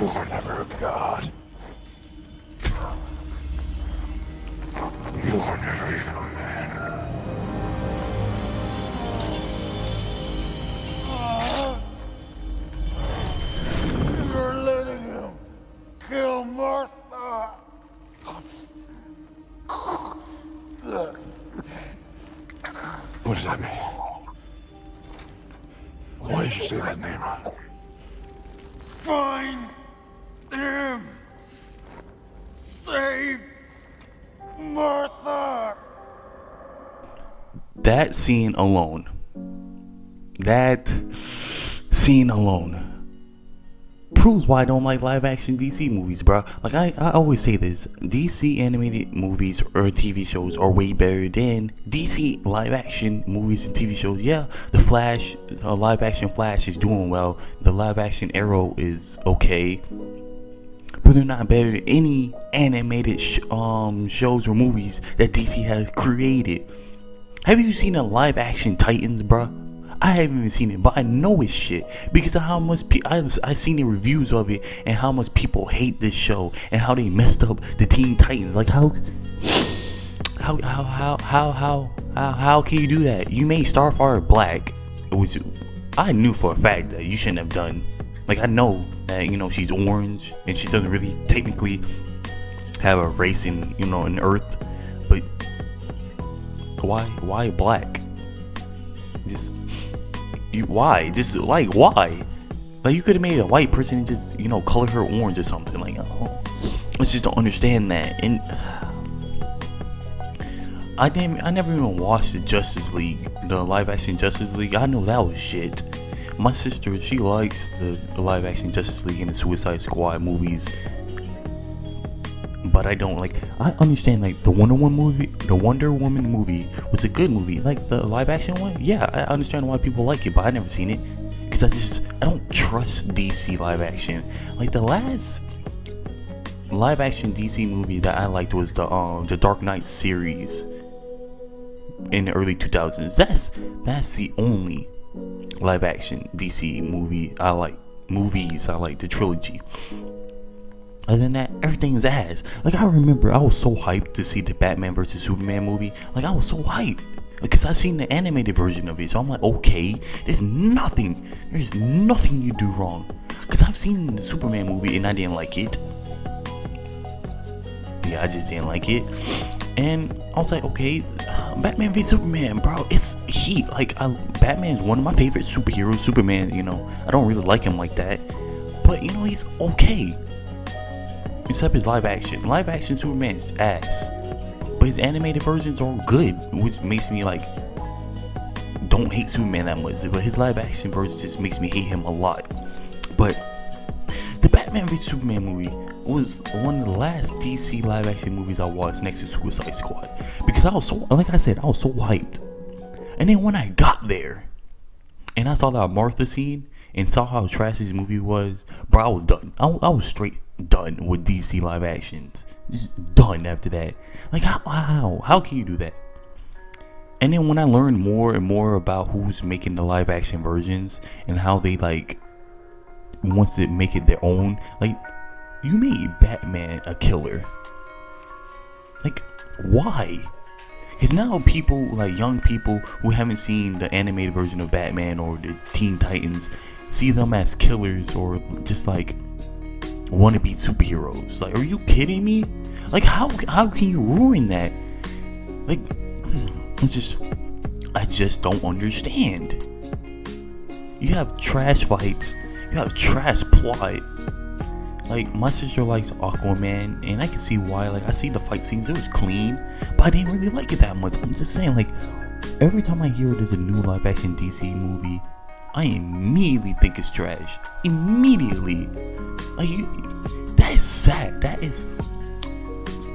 were never a god. You were never even a man. You're letting him kill Martha. What does that mean? Why did you say that name? Find him! Save Martha! That scene alone proves why I don't like live action DC movies, bro. Like I always say this, DC animated movies or TV shows are way better than DC live action movies and TV shows. Yeah, the Flash, live action Flash is doing well. The live action Arrow is okay, but they're not better than any animated shows or movies that DC has created. Have you seen a live action Titans, bruh? I haven't even seen it, but I know it's shit because of how much I seen the reviews of it and how much people hate this show and how they messed up the Teen Titans. Like how can you do that? You made Starfire black, which I knew for a fact that you shouldn't have done. Like I know that she's orange and she doesn't really technically have a race in in Earth, but why black? Why? Like you could have made a white person and just color her orange or something. Like I just don't understand that. And I never even watched the Justice League, the live action Justice League. I know that was shit. My sister, she likes the live action Justice League and the Suicide Squad movies, but I don't. Like I understand like the Wonder Woman movie was a good movie. Like the live action one, yeah, I understand why people like it, but I never seen it because I don't trust DC live action. Like the last live action DC movie that I liked was the Dark Knight series in the early 2000s. That's the only live action DC movie I like. I like the trilogy. Other than that, everything is ass. Like I remember I was so hyped to see the Batman vs Superman movie. Like I was so hyped because I seen the animated version of it. So I'm like, okay, there's nothing you do wrong. Because I've seen the Superman movie and I didn't like it. Yeah, I just didn't like it. And I was like, okay, Batman v Superman, bro, it's heat. Like Batman is one of my favorite superheroes. Superman, I don't really like him like that, but he's okay. Except his live action. Live action Superman is ass. But his animated versions are good, which makes me like don't hate Superman that much. But his live action version just makes me hate him a lot. But the Batman v Superman movie was one of the last DC live action movies I watched next to Suicide Squad. Because I was so, like I said, I was so hyped. And then when I got there and I saw that Martha scene and saw how trash this movie was, bro, I was done. I was straight done with DC live actions. Just done after that. Like how can you do that? And then when I learned more and more about who's making the live action versions and how they like wants to make it their own, like you made Batman a killer. Like why? Because now people, like young people who haven't seen the animated version of Batman or the Teen Titans, see them as killers or just like wannabe superheroes. Like, are you kidding me? Like, how can you ruin that? Like, I just don't understand. You have trash fights. You have trash plot. Like, my sister likes Aquaman, and I can see why. Like, I see the fight scenes, it was clean, but I didn't really like it that much. I'm just saying, like, every time I hear there's a new live-action DC movie, I immediately think it's trash. Immediately. Like, that is sad. That is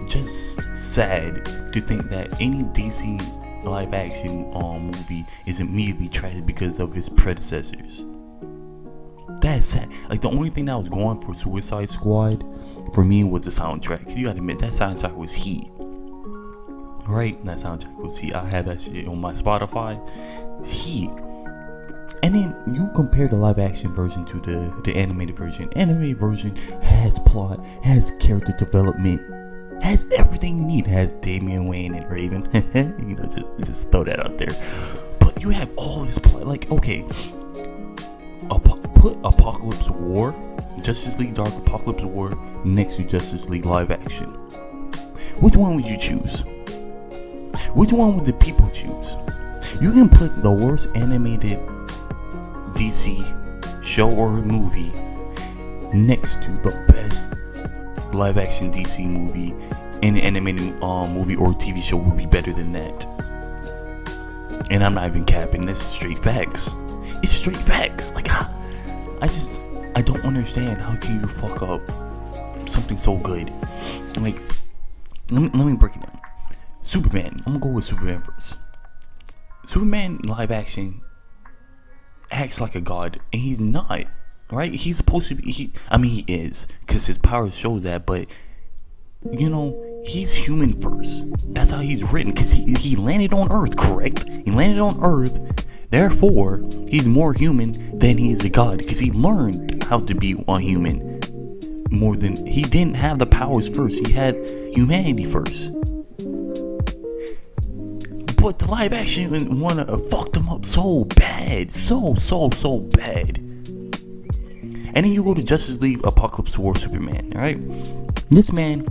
just sad to think that any DC live-action movie is immediately trash because of its predecessors. That's sad. Like, the only thing that was going for Suicide Squad for me was the soundtrack. You gotta admit, that soundtrack was heat. Right? That soundtrack was heat. I had that shit on my Spotify. Heat. And then you compare the live action version to the animated version. Animated version has plot, has character development, has everything you need. It has Damian Wayne and Raven. You know, just throw that out there. But you have all this plot. Like, okay, put Apocalypse War, Justice League Dark Apocalypse War next to Justice League live action. Which one would you choose? Which one would the people choose? You can put the worst animated DC show or movie next to the best live action DC movie, and the animated movie or TV show would be better than that. And I'm not even capping, this is straight facts. It's straight facts. Like, I don't understand how can you fuck up something so good. Like, let me break it down. Superman, I'm gonna go with Superman first. Superman live action acts like a god, and he's not, right? He's supposed to be, he is, because his powers show that, but, you know, he's human first. That's how he's written, because he landed on Earth, correct? He landed on Earth, therefore, he's more human than he is a god, because he learned how to be a human more than, he didn't have the powers first, he had humanity first. But the live action one fucked him up so bad. So bad. And then you go to Justice League Apocalypse War Superman, right? This man,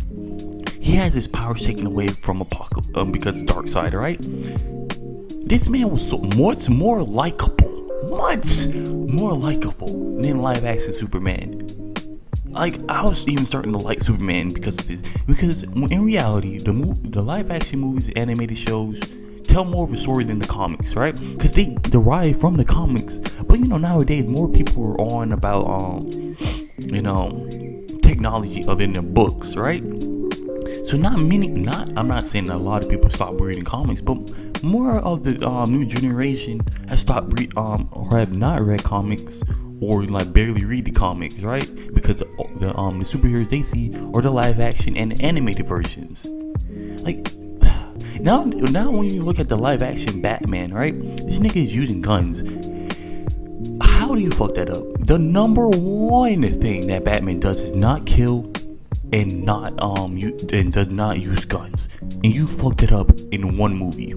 he has his powers taken away from Apocalypse because of Darkseid, right? This man was so much more likable than live action Superman. Like, I was even starting to like Superman because of this. Because in reality, the live action movies, animated shows, tell more of a story than the comics, right? Because they derive from the comics. But you know, nowadays more people are on about you know, technology other than the books, right? So I'm not saying that a lot of people stop reading comics, but more of the new generation has stopped or have not read comics, or like barely read the comics, right? Because the superheroes they see are the live action and the animated versions. Like, Now when you look at the live action Batman, right? This nigga is using guns. How do you fuck that up? The number one thing that Batman does is not kill and does not use guns. And you fucked it up in one movie.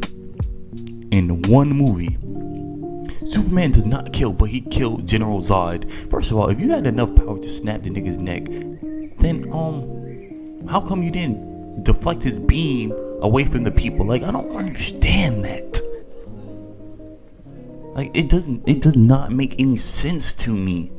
Superman does not kill, but he killed General Zod. First of all, if you had enough power to snap the nigga's neck, then how come you didn't deflect his beam away from the people? Like, I don't understand that. Like, it does not make any sense to me.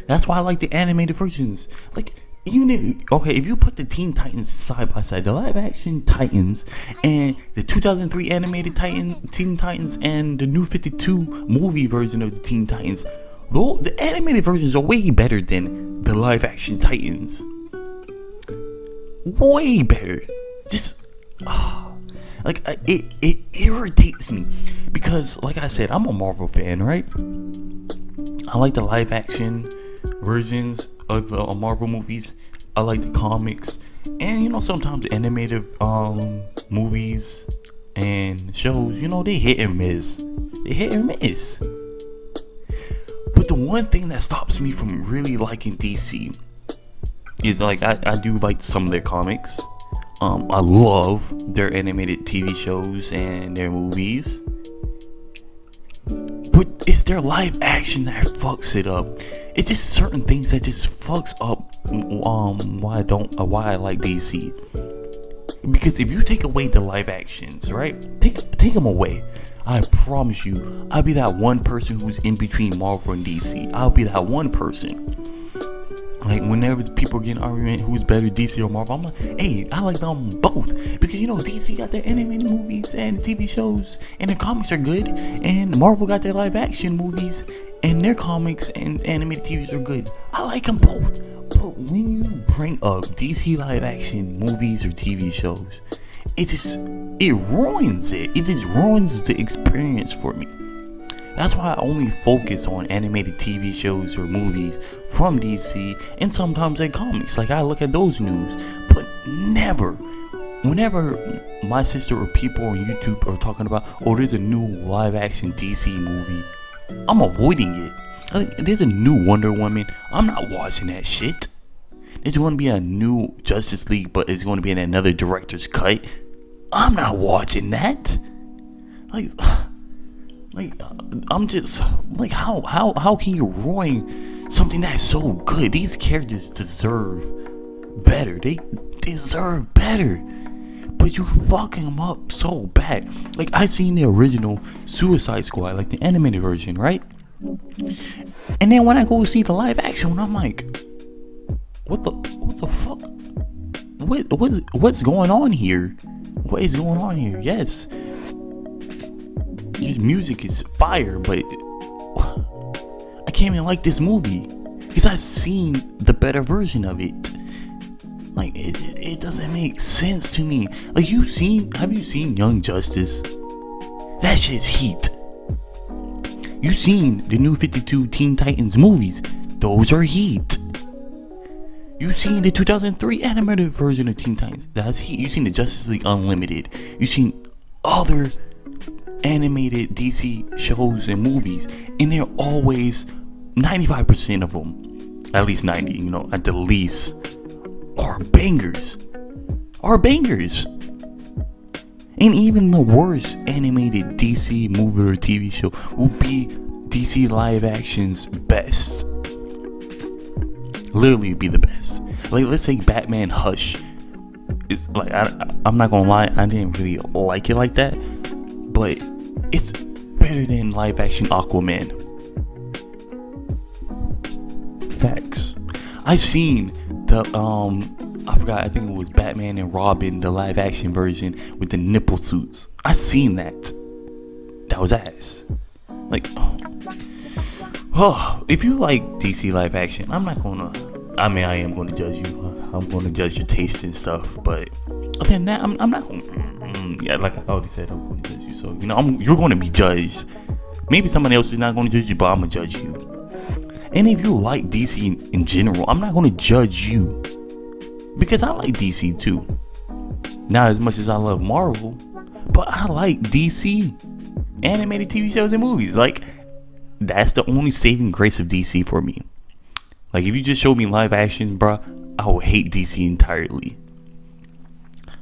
That's why I like the animated versions. Like, if you put the Teen Titans side by side, the live action Titans and the 2003 animated Teen Titans and the new 52 movie version of the Teen Titans, the animated versions are way better than the live action Titans. Way better. Just it irritates me because, like I said, I'm a Marvel fan, right? I like the live action versions of the Marvel movies. I like the comics, and you know, sometimes the animated movies and shows, you know, they hit and miss. But the one thing that stops me from really liking DC is, like, I do like some of their comics. I love their animated TV shows and their movies. But it's their live action that fucks it up. It's just certain things that just fucks up why I like DC. Because if you take away the live actions, right? Take them away. I promise you, I'll be that one person who's in between Marvel and DC. I'll be that one person. Like, whenever people get an argument who's better, DC or Marvel, I'm like, hey, I like them both. Because, you know, DC got their animated movies and TV shows, and their comics are good. And Marvel got their live action movies, and their comics and animated TVs are good. I like them both. But when you bring up DC live action movies or TV shows, it ruins it. It just ruins the experience for me. That's why I only focus on animated TV shows or movies from DC, and sometimes their comics. Like, I look at those news, but never, whenever my sister or people on YouTube are talking about, oh, there's a new live action DC movie, I'm avoiding it. Like, there's a new Wonder Woman. I'm not watching that shit. There's going to be a new Justice League, but it's going to be in another director's cut. I'm not watching that. Like, I'm just like, how can you ruin something that's so good? These characters deserve better. They deserve better. But you fucking them up so bad. Like, I seen the original Suicide Squad, like the animated version, right? And then when I go see the live action one, I'm like, what the fuck? What's going on here? What is going on here? Yes, his music is fire, but I can't even like this movie because I've seen the better version of it. Like, it doesn't make sense to me. Like, have you seen Young Justice? That shit's heat. You seen the new 52 Teen Titans movies? Those are heat. You seen the 2003 animated version of Teen Titans? That's heat. You seen the Justice League Unlimited? You seen other animated DC shows and movies, and they're always 95% of them, at least 90, at the least, are bangers. And even the worst animated DC movie or TV show will be DC live action's best. Literally be the best. Like, let's say Batman Hush. It's like, I'm not gonna lie, I didn't really like it like that, but it's better than live action Aquaman. Facts. I've seen the I think it was Batman and Robin, the live action version with the nipple suits. I seen that. That was ass. Like, if you like DC live action, I am gonna judge you. I'm gonna judge your taste and stuff, but other than that, I'm not gonna. Yeah, like I already said, I'm gonna judge you. So you're gonna be judged. Maybe somebody else is not gonna judge you, but I'm gonna judge you. And if you like DC in general, I'm not gonna judge you because I like DC too. Not as much as I love Marvel, but I like DC animated TV shows and movies. Like, that's the only saving grace of DC for me. Like, if you just showed me live action, bro, I would hate DC entirely.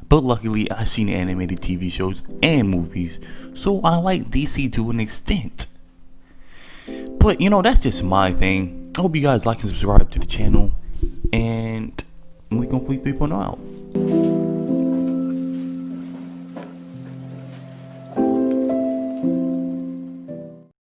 But luckily, I've seen animated TV shows and movies, so I like DC to an extent. But, that's just my thing. I hope you guys like and subscribe to the channel, and we gonna Fleet 3.0 out.